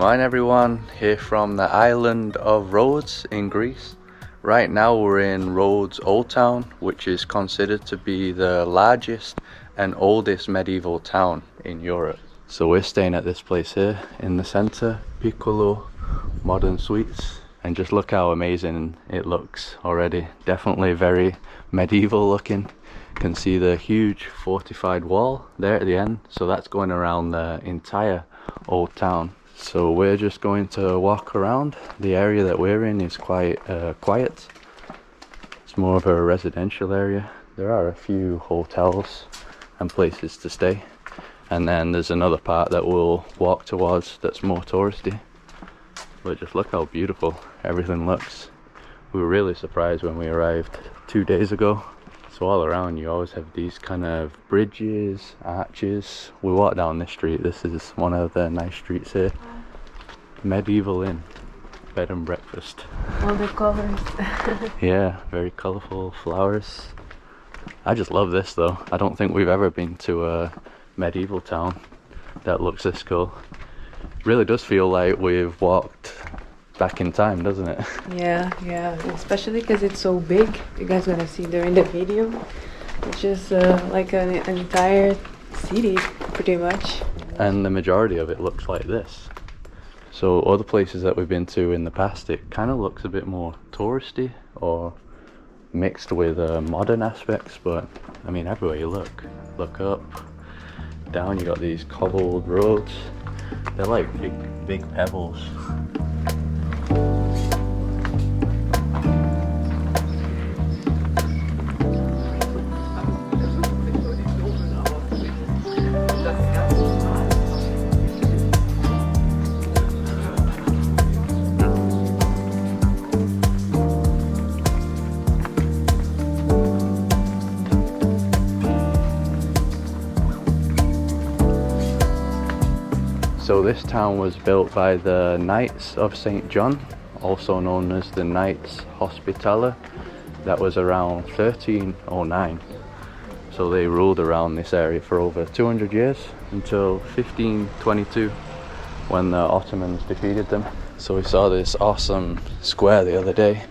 Morning everyone, here from the island of Rhodes in Greece. Right now we're in Rhodes Old Town, which is considered to be the largest and oldest medieval town in Europe. So we're staying at this place here in the center, Piccolo Modern Suites, and just look how amazing it looks already. Definitely very medieval looking. You can see the huge fortified wall there at the end, so that's going around the entire old town. So we're just going to walk around. The area that we're in is quite quiet. It's more of a residential area. There are a few hotels and places to stay, and then there's another part that we'll walk towards that's more touristy. But just look how beautiful everything looks. We were really surprised when we arrived 2 days ago. So all around you always have these kind of bridges, arches. We walk down this street. This is one of the nice streets here. Medieval Inn, bed and breakfast. All the colors. Yeah, very colourful flowers. I just love this though. I don't think we've ever been to a medieval town that looks this cool. It really does feel like we've walked back in time, doesn't it? Yeah, especially because it's so big. You guys gonna see there in the video. It's just like an entire city, pretty much. And the majority of it looks like this. So other places that we've been to in the past, it kind of looks a bit more touristy or mixed with modern aspects. But I mean, everywhere you look up, down, you got these cobbled roads. They're like big pebbles. So this town was built by the Knights of St. John, also known as the Knights Hospitaller. That was around 1309. So they ruled around this area for over 200 years until 1522 when the Ottomans defeated them. So we saw this awesome square the other day.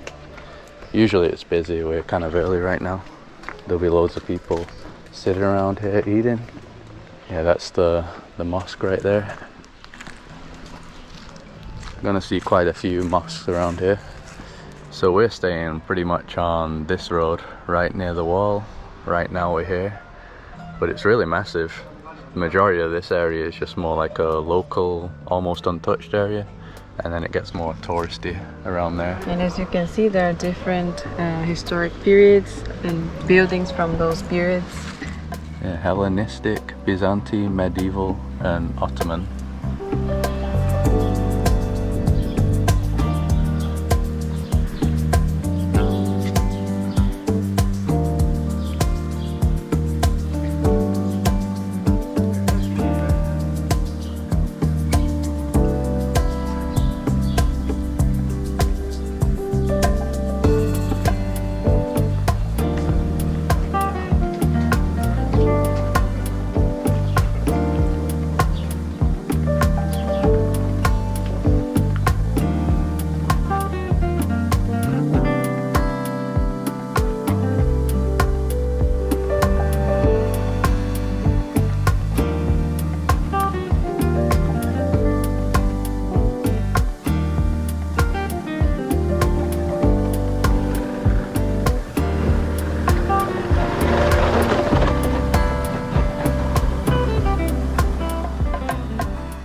Usually it's busy, we're kind of early right now. There'll be loads of people sitting around here eating. Yeah, that's the mosque right there. Gonna see quite a few mosques around here. So we're staying pretty much on this road right near the wall. Right now we're here, but it's really massive. The majority of this area is just more like a local, almost untouched area, and then it gets more touristy around there. And as you can see, there are different historic periods and buildings from those periods. Yeah, Hellenistic, Byzantine, medieval, and Ottoman.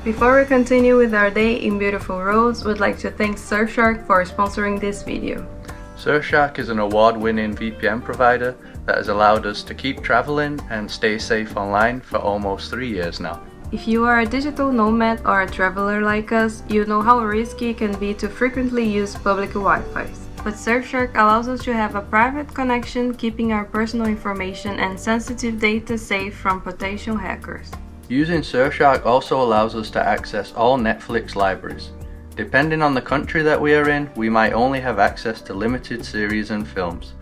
Before we continue with our day in beautiful Rhodes, we'd like to thank Surfshark for sponsoring this video. Surfshark is an award-winning VPN provider that has allowed us to keep traveling and stay safe online for almost 3 years now. If you are a digital nomad or a traveler like us, you know how risky it can be to frequently use public Wi-Fi. But Surfshark allows us to have a private connection, keeping our personal information and sensitive data safe from potential hackers. Using Surfshark also allows us to access all Netflix libraries. Depending on the country that we are in, we might only have access to limited series and films.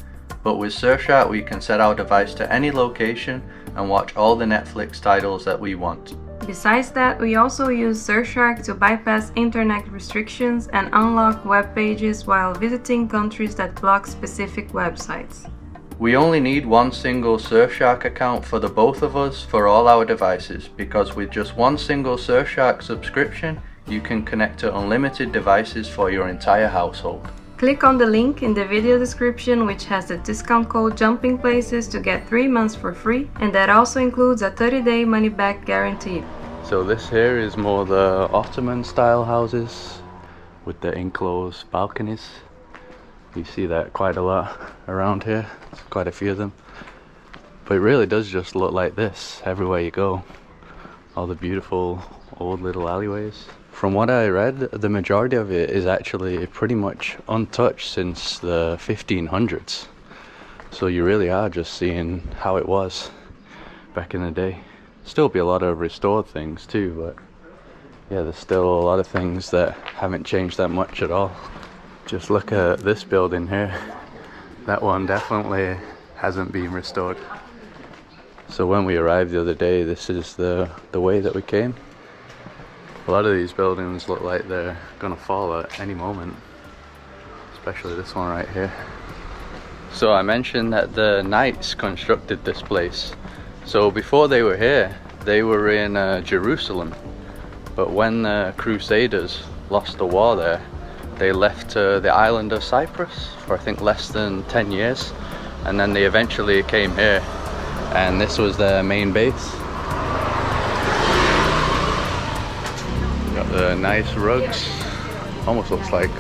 But with Surfshark we can set our device to any location and watch all the Netflix titles that we want. Besides that, we also use Surfshark to bypass internet restrictions and unlock web pages while visiting countries that block specific websites. We only need one single Surfshark account for the both of us for all our devices, because with just one single Surfshark subscription, you can connect to unlimited devices for your entire household. Click on the link in the video description, which has the discount code Jumping Places to get 3 months for free, and that also includes a 30-day money-back guarantee. So this here is more the Ottoman style houses with the enclosed balconies. You see that quite a lot around here. There's quite a few of them. But it really does just look like this everywhere you go. All the beautiful old little alleyways. From what I read, the majority of it is actually pretty much untouched since the 1500s. So you really are just seeing how it was back in the day. Still be a lot of restored things too, but yeah, there's still a lot of things that haven't changed that much at all. Just look at this building here. That one definitely hasn't been restored. So when we arrived the other day, this is the way that we came. A lot of these buildings look like they're gonna fall at any moment, especially this one right here. So I mentioned that the knights constructed this place. So before they were here, they were in Jerusalem. But when the Crusaders lost the war there, they left the island of Cyprus for I think less than 10 years. And then they eventually came here, and this was their main base. Got the nice rugs, almost looks like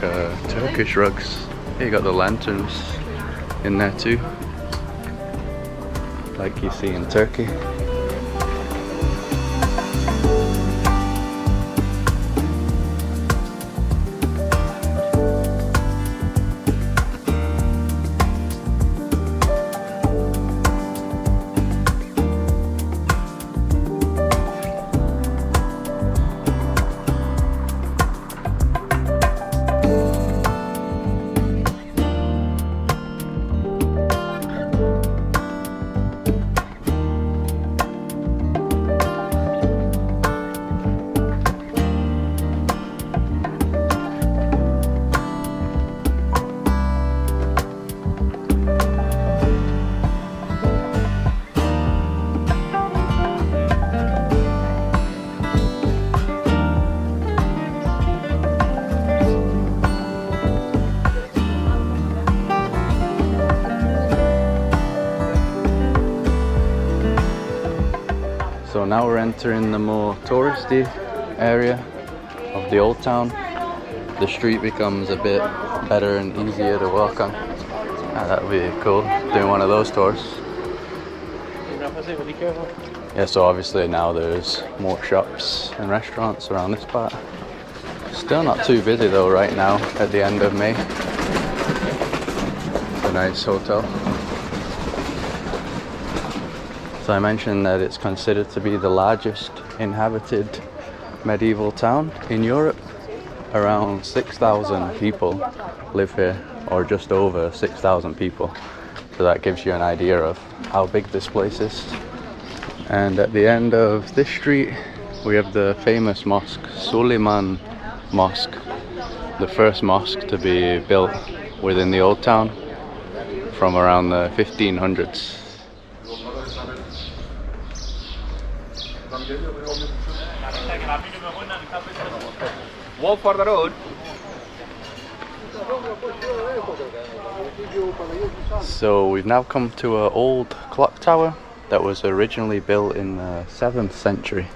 Turkish rugs. Here you got the lanterns in there too, like you see in Turkey. So now we're entering the more touristy area of the old town. The street becomes a bit better and easier to walk on. That would be cool, doing one of those tours. Yeah, so obviously now there's more shops and restaurants around this part. Still not too busy though right now at the end of May. It's a nice hotel. So I mentioned that it's considered to be the largest inhabited medieval town in Europe. Around 6,000 people live here, or just over 6,000 people. So that gives you an idea of how big this place is. And at the end of this street, we have the famous mosque, Suleiman Mosque, the first mosque to be built within the old town from around the 1500s. Walk for the road. So we've now come to an old clock tower that was originally built in the 7th century.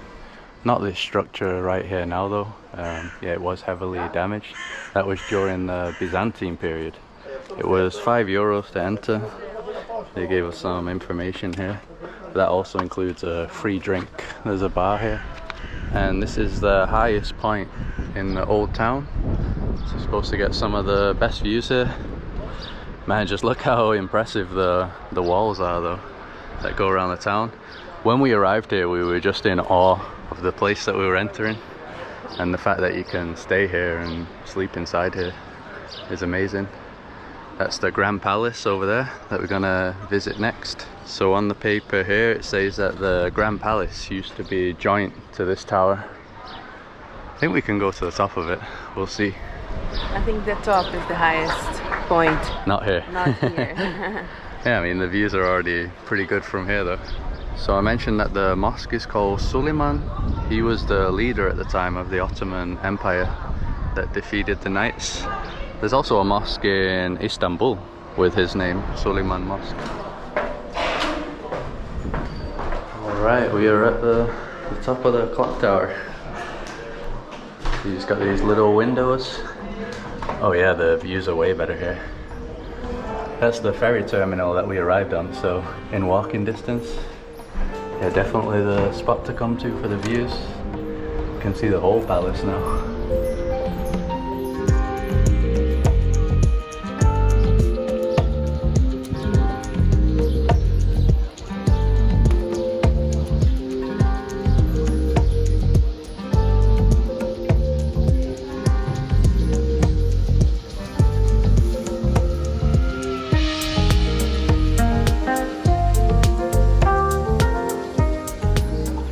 Not this structure right here now though. Yeah, it was heavily damaged. That was during the Byzantine period. It was €5 to enter. They gave us some information here. That also includes a free drink. There's a bar here. And this is the highest point in the old town. So you're supposed to get some of the best views here. Man, just look how impressive the walls are though, that go around the town. When we arrived here, we were just in awe of the place that we were entering. And the fact that you can stay here and sleep inside here is amazing. That's the Grand Palace over there that we're gonna visit next. So on the paper here it says that the Grand Palace used to be joint to this tower. I think we can go to the top of it, we'll see. I think the top is the highest point. Not here. Not here. Yeah, I mean the views are already pretty good from here though. So I mentioned that the mosque is called Suleiman. He was the leader at the time of the Ottoman Empire that defeated the Knights. There's also a mosque in Istanbul with his name, Suleiman Mosque. Alright, we are at the top of the clock tower. He's got these little windows. Oh yeah, the views are way better here. That's the ferry terminal that we arrived on, so in walking distance. Yeah, definitely the spot to come to for the views. You can see the whole palace now.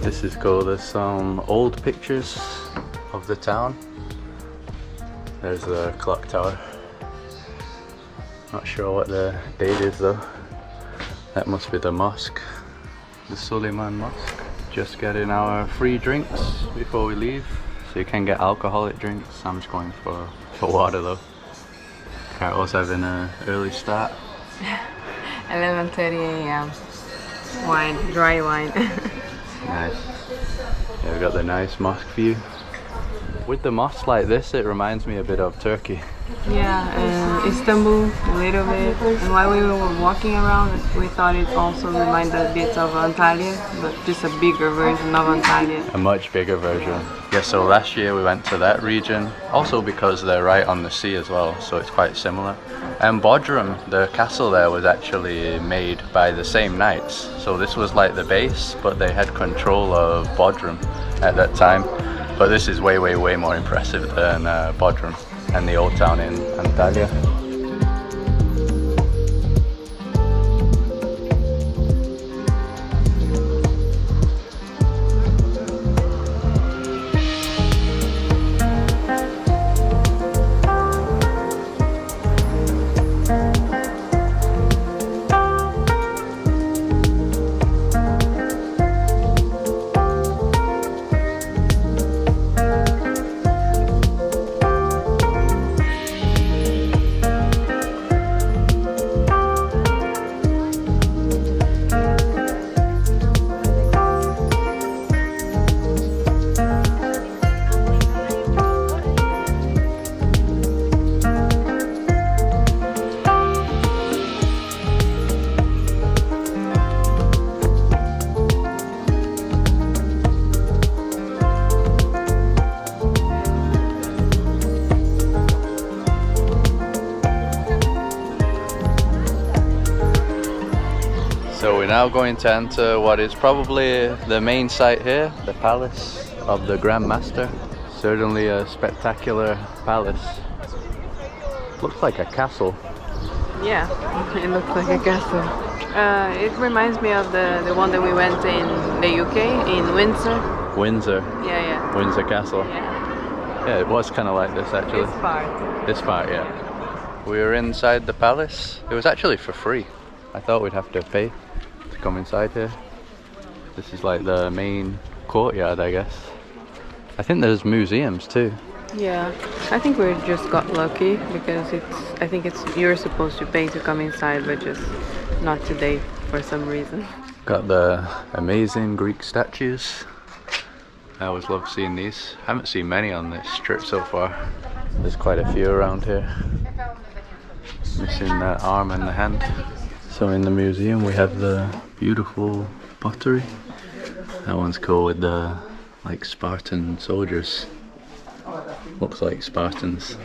This is cool, there's some old pictures of the town. There's the clock tower. Not sure what the date is though. That must be the mosque, the Suleiman Mosque. Just getting our free drinks before we leave. So you can get alcoholic drinks. I'm just going for water though. Carol's having an early start. 11:30 a.m. Wine, dry wine. Nice. Yeah, we've got the nice mosque view. With the mosque like this, it reminds me a bit of Turkey. Yeah, and Istanbul a little bit. And while we were walking around, we thought it also reminded a bit of Antalya, but just a bigger version of Antalya. A much bigger version. Yeah, so last year we went to that region, also because they're right on the sea as well, so it's quite similar. And Bodrum, the castle there, was actually made by the same knights. So this was like the base, but they had control of Bodrum at that time. But this is way, way, way more impressive than Bodrum and the old town in Antalya. So we're now going to enter what is probably the main site here, the Palace of the Grand Master. Certainly a spectacular palace. Looks like a castle. Yeah, it looks like a castle. It reminds me of the one that we went in the UK, in Windsor. Windsor. Yeah, yeah. Windsor Castle. Yeah. Yeah, it was kind of like this actually. This part. This part, yeah. We were inside the palace. It was actually for free. I thought we'd have to pay to come inside here. This is like the main courtyard, I guess. I think there's museums too. Yeah, I think we just got lucky because I think you're supposed to pay to come inside, but just not today for some reason. Got the amazing Greek statues. I always love seeing these. Haven't seen many on this trip so far. There's quite a few around here. Missing that arm and the hand. So in the museum we have the beautiful pottery. That one's cool with the like Spartan soldiers. Looks like Spartans.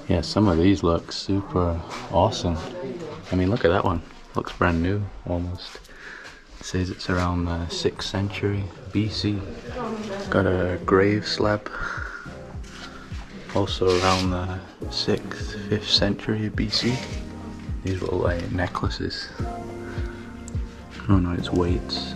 Yeah, some of these look super awesome. I mean, look at that one. Looks brand new almost. It says it's around the 6th century BC. Got a grave slab. Also around the 6th, 5th century BC. These look like necklaces. Oh no, it's weights.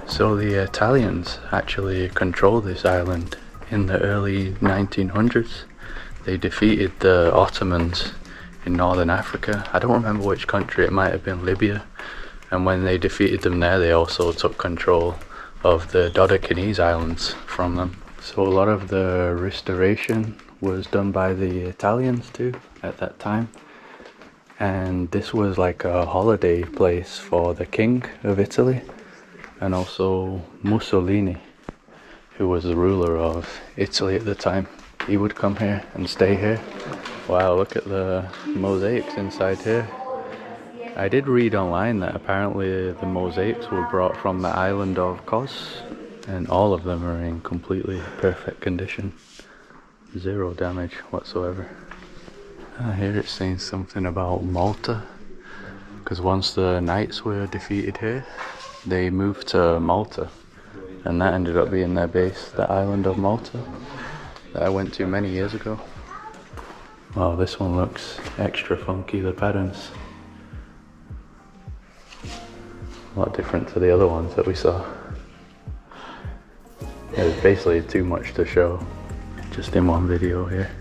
So the Italians actually controlled this island in the early 1900s. They defeated the Ottomans in northern Africa. I don't remember which country, it might have been Libya. And when they defeated them there, they also took control of the Dodecanese Islands from them. So a lot of the restoration was done by the Italians too at that time. And this was like a holiday place for the king of Italy. And also Mussolini, who was the ruler of Italy at the time. He would come here and stay here. Wow, look at the mosaics inside here. I did read online that apparently the mosaics were brought from the island of Kos, and all of them are in completely perfect condition. Zero damage whatsoever. Here it's saying something about Malta, because once the knights were defeated here, they moved to Malta, and that ended up being their base, the island of Malta, that I went to many years ago. Wow, this one looks extra funky, the patterns. A lot different to the other ones that we saw. There's basically too much to show, just in one video here.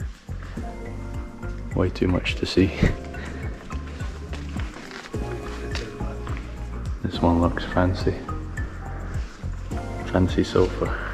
Way too much to see. This one looks fancy. Fancy sofa.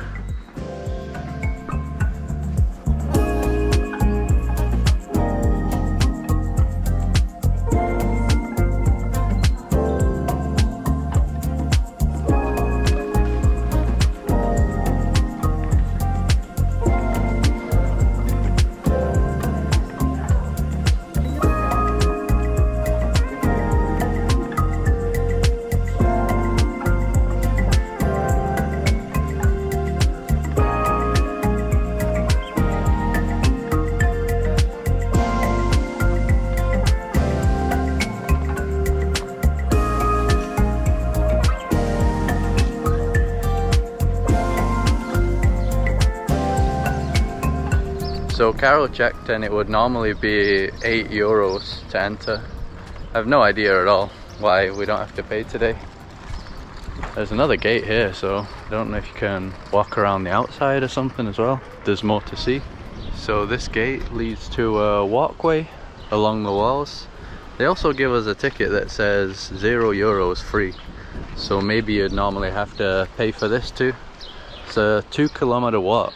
So Carol checked and it would normally be €8 to enter. I have no idea at all why we don't have to pay today. There's another gate here, so I don't know if you can walk around the outside or something as well. There's more to see. So this gate leads to a walkway along the walls. They also give us a ticket that says €0 free. So maybe you'd normally have to pay for this too. It's a 2-kilometer walk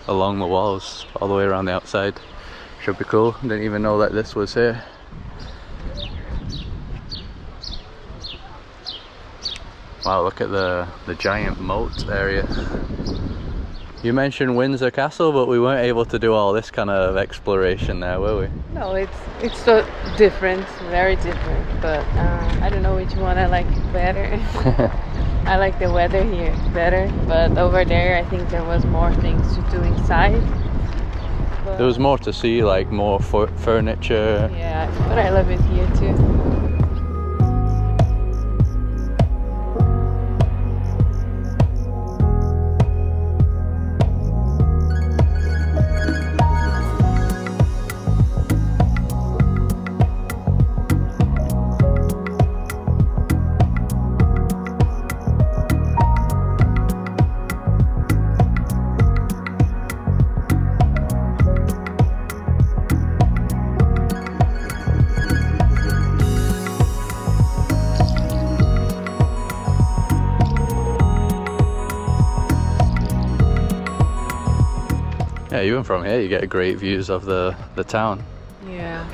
along the walls all the way around the outside. Should be cool. Didn't even know that this was here. Wow, look at the giant moat area. You mentioned Windsor Castle, but we weren't able to do all this kind of exploration there, were we? No, it's so different, very different, but I don't know which one I like better. I like the weather here better, but over there I think there was more things to do inside. But there was more to see, like more furniture. yeah, but I love it here too. Yeah, even from here you get great views of the town. Yeah.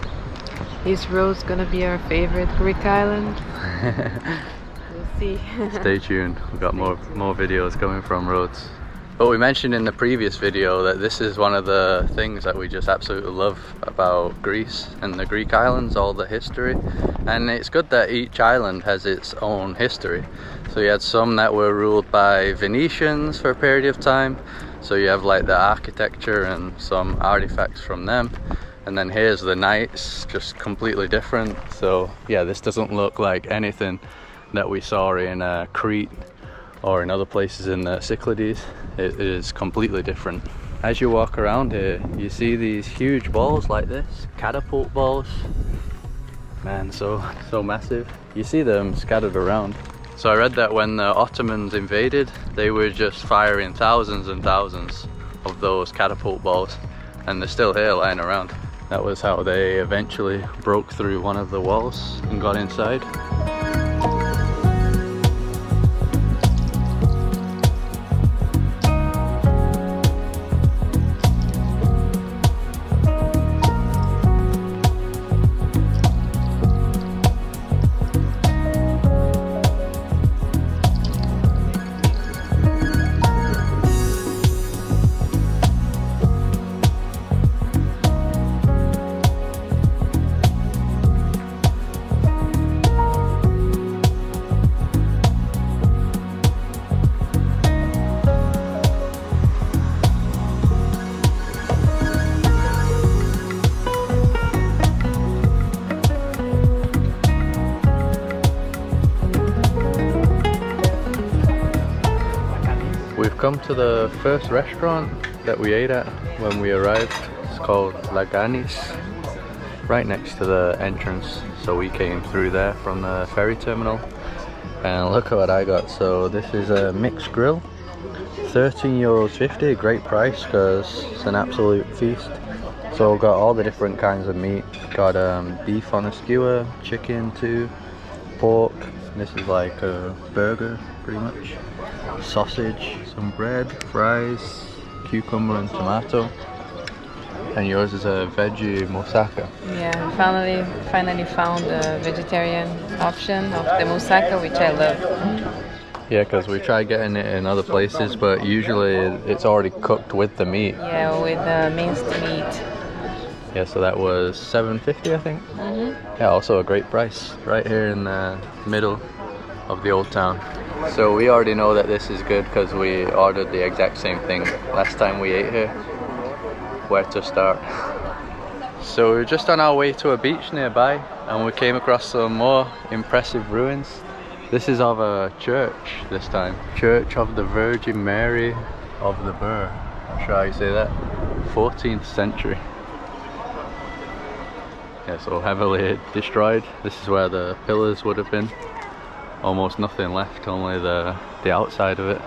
Is Rhodes gonna be our favorite Greek island? We'll see. Stay tuned, we've got more videos coming from Rhodes. But we mentioned in the previous video that this is one of the things that we just absolutely love about Greece and the Greek islands, all the history. And it's good that each island has its own history. So you had some that were ruled by Venetians for a period of time. So you have like the architecture and some artifacts from them. And then here's the knights, just completely different. So yeah, this doesn't look like anything that we saw in Crete or in other places in the Cyclades. It is completely different. As you walk around here, you see these huge balls like this, catapult balls. Man, so massive. You see them scattered around. So I read that when the Ottomans invaded, they were just firing thousands and thousands of those catapult balls, and they're still here lying around. That was how they eventually broke through one of the walls and got inside. We've come to the first restaurant that we ate at when we arrived. It's called Laganis, right next to the entrance. So we came through there from the ferry terminal. And look at what I got. So this is a mixed grill, €13.50, great price because it's an absolute feast. So we've got all the different kinds of meat. Got beef on a skewer, chicken too, pork. This is like a burger pretty much. Sausage, some bread, fries, cucumber and tomato. And yours is a veggie moussaka. Yeah, finally found a vegetarian option of the moussaka, which I love. Yeah, because we tried getting it in other places, but usually it's already cooked with the meat. Yeah, with minced meat. Yeah, so that was $7.50, I think. Yeah, also a great price, right here in the middle of the old town. So we already know that this is good because we ordered the exact same thing last time we ate here. Where to start? So we're just on our way to a beach nearby and we came across some more impressive ruins. This is of a church this time. Church of the Virgin Mary of the Burr. Not sure how you say that. 14th century. Yeah, so heavily destroyed. This is where the pillars would have been. Almost nothing left, only the outside of it.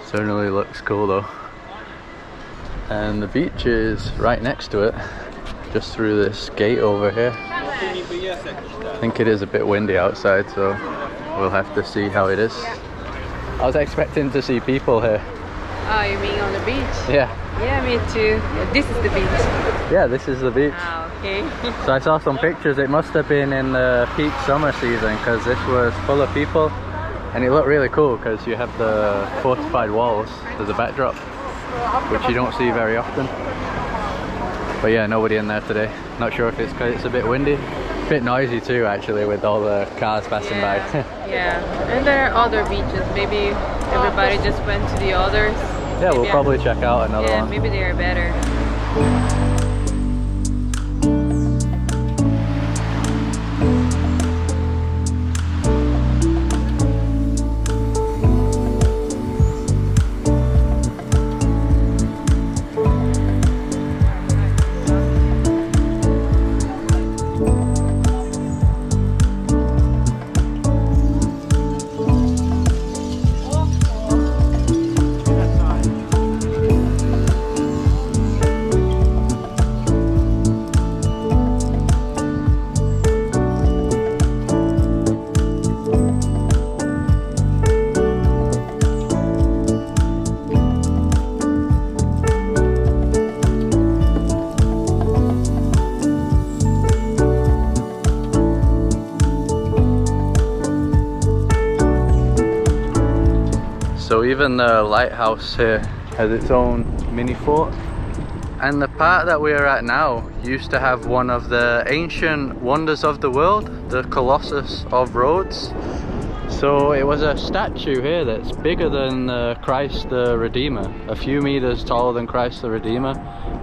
Certainly looks cool though. And the beach is right next to it, just through this gate over here. I think it is a bit windy outside, so we'll have to see how it is. I was expecting to see people here. Oh, you mean on the beach? Yeah. Yeah, me too. This is the beach. Yeah, this is the beach. Ah, okay. So I saw some pictures. It must have been in the peak summer season because this was full of people. And it looked really cool because you have the fortified walls as a backdrop, which you don't see very often. But yeah, nobody in there today. Not sure if it's because it's a bit windy. A bit noisy too actually with all the cars passing by. Yeah, and there are other beaches. Maybe everybody just went to the others. Yeah, we'll probably check out another one. Yeah, maybe they are better. So even the lighthouse here has its own mini fort. And the part that we are at now used to have one of the ancient wonders of the world, the Colossus of Rhodes. So it was a statue here that's bigger than Christ the Redeemer, a few meters taller than Christ the Redeemer.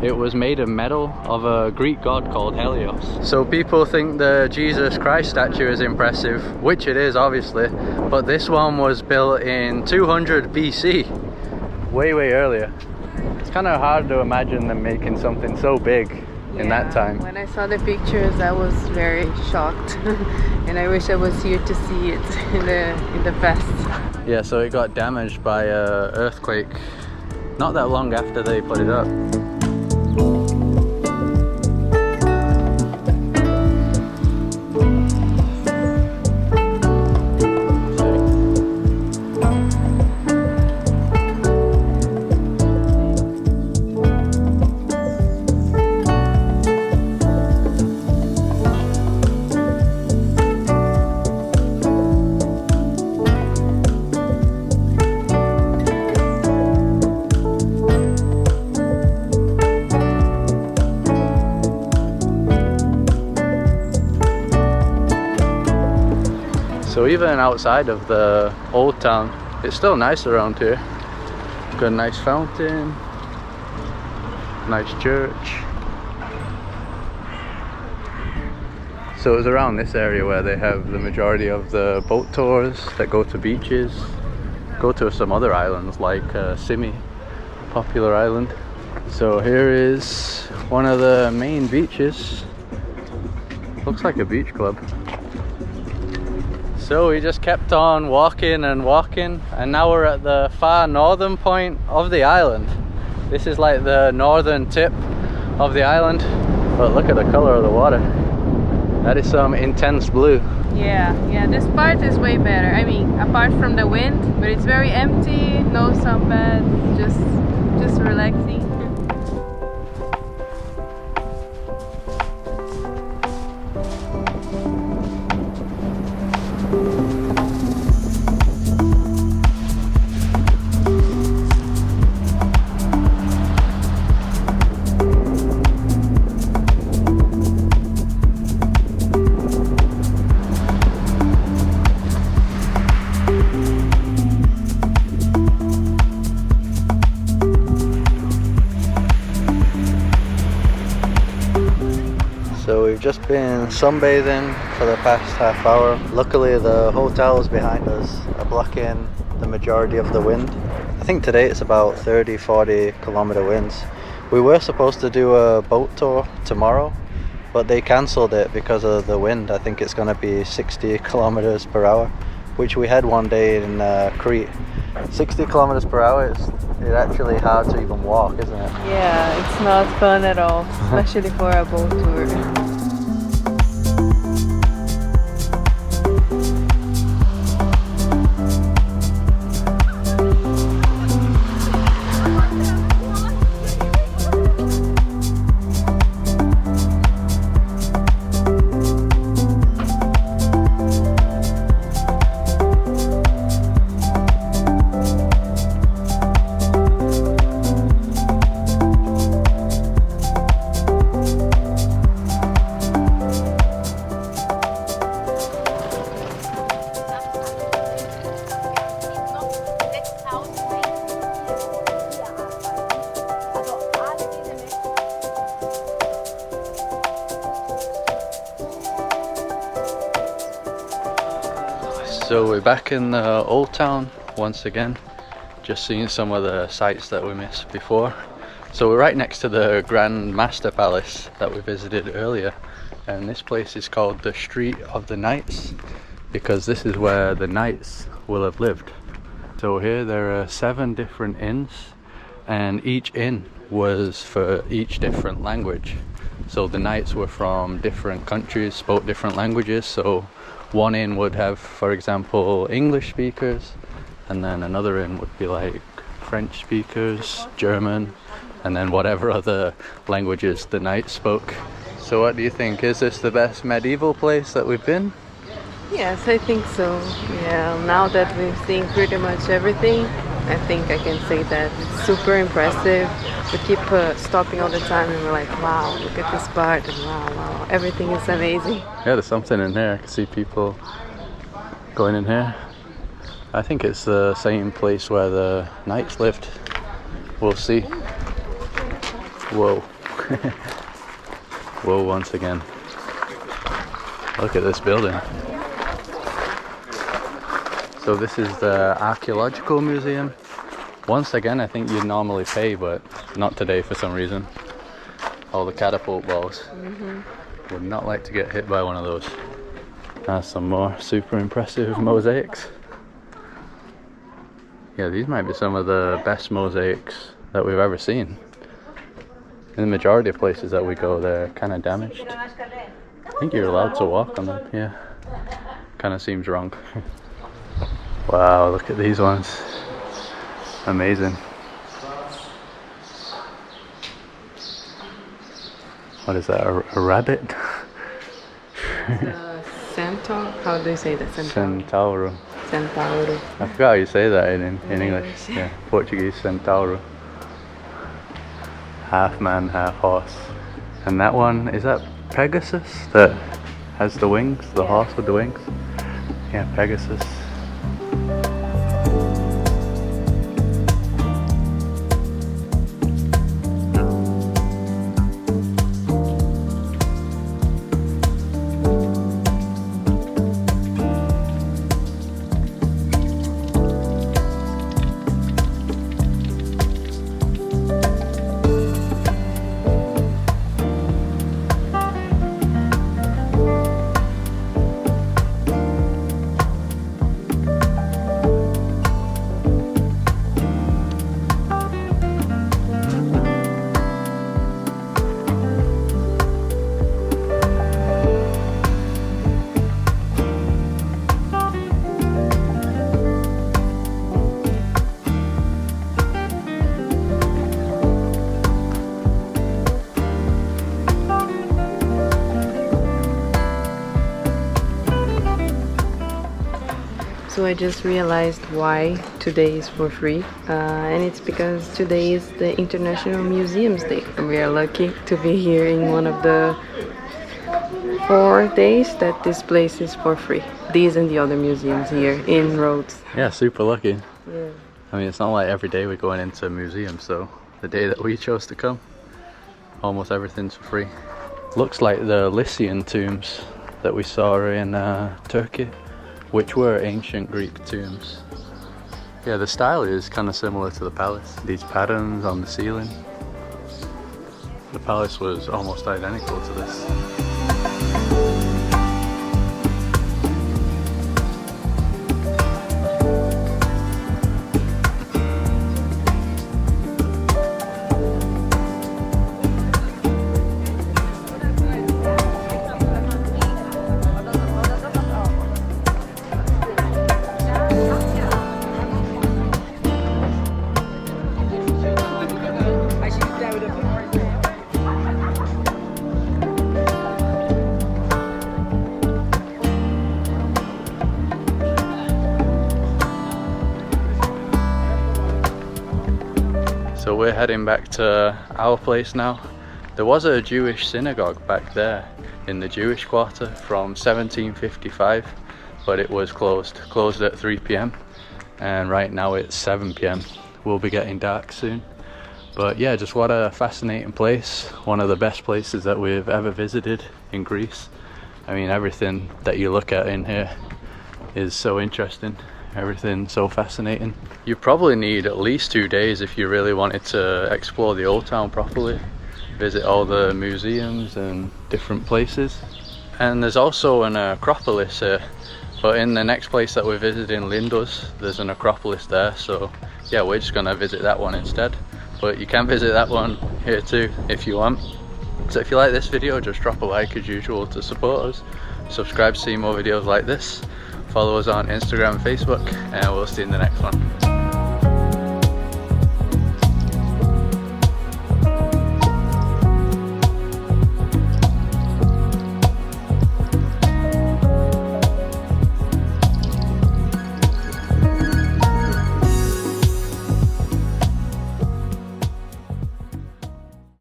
It was made of metal of a Greek god called Helios. So people think the Jesus Christ statue is impressive, which it is obviously, but this one was built in 200 BC, way earlier. It's kind of hard to imagine them making something so big in that time. When I saw the pictures, I was very shocked, and I wish I was here to see it in the past. Yeah, so it got damaged by an earthquake not that long after they put it up. So even outside of the old town, it's still nice around here. Got a nice fountain, nice church. So it's around this area where they have the majority of the boat tours that go to beaches, go to some other islands like Simi, popular island. So here is one of the main beaches. Looks like a beach club. So we just kept on walking and walking, and now we're at the far northern point of the island. This is like the northern tip of the island, but look at the color of the water. That is some intense blue. Yeah, this part is way better. I mean, apart from the wind, but it's very empty, no sunbed, just relaxing. So we've just been sunbathing for the past half hour. Luckily the hotels behind us are blocking the majority of the wind. I think today it's about 30-40 kilometer winds. We were supposed to do a boat tour tomorrow, but they cancelled it because of the wind. I think it's going to be 60 kilometers per hour, which we had one day in Crete. 60 kilometers per hour, it's actually hard to even walk, isn't it? Yeah, it's not fun at all, especially for a boat tour. So we're back in the old town once again, just seeing some of the sites that we missed before. So we're right next to the Grand Master Palace that we visited earlier, and this place is called the Street of the Knights because this is where the knights will have lived. So here there are 7 different inns, and each inn was for each different language. So the knights were from different countries, spoke different languages. So one inn would have, for example, English speakers, and then another inn would be like French speakers, German, and then whatever other languages the knights spoke. So what do you think? Is this the best medieval place that we've been? Yes, I think so. Yeah, now that we've seen pretty much everything, I think I can say that. It's super impressive. We keep stopping all the time and we're like, wow, look at this part, and wow, everything is amazing. Yeah, there's something in here. I can see people going in here. I think it's the same place where the knights lived. We'll see. Whoa. Whoa, once again. Look at this building. So this is the Archaeological Museum. Once again, I think you'd normally pay, but not today for some reason. All the catapult balls. Would not like to get hit by one of those. There's some more super impressive mosaics. Yeah, these might be some of the best mosaics that we've ever seen. In the majority of places that we go, they're kind of damaged. I think you're allowed to walk on them, yeah. Kind of seems wrong. Wow, look at these ones. Amazing. What is that, a rabbit? Centaur? How do you say that? Centauro. Centauro. I forgot how you say that in English. Yeah, Portuguese, centauro. Half man, half horse. And that one, is that Pegasus that has the wings? The horse with the wings? Yeah, Pegasus. So I just realized why today is for free, and it's because today is the International Museums Day, and we are lucky to be here in one of the 4 days that this place is for free. These and the other museums here in Rhodes. Yeah, super lucky. Yeah. I mean, it's not like every day we're going into a museum, so the day that we chose to come, almost everything's for free. Looks like the Lycian tombs that we saw in Turkey, which were ancient Greek tombs. Yeah, the style is kind of similar to the palace. These patterns on the ceiling. The palace was almost identical to this. So we're heading back to our place now. There was a Jewish synagogue back there in the Jewish quarter from 1755, but it was closed at 3 p.m. and right now it's 7 p.m. We'll be getting dark soon. But yeah, just what a fascinating place. One of the best places that we've ever visited in Greece. I mean, everything that you look at in here is so interesting. Everything so fascinating. You probably need at least 2 days if you really wanted to explore the old town properly, visit all the museums and different places. And there's also an Acropolis here, but in the next place that we're visiting, Lindos, there's an Acropolis there, so yeah, we're just gonna visit that one instead. But you can visit that one here too if you want. So if you like this video, just drop a like as usual to support us. Subscribe to see more videos like this. Follow us on Instagram and Facebook, and we'll see you in the next one.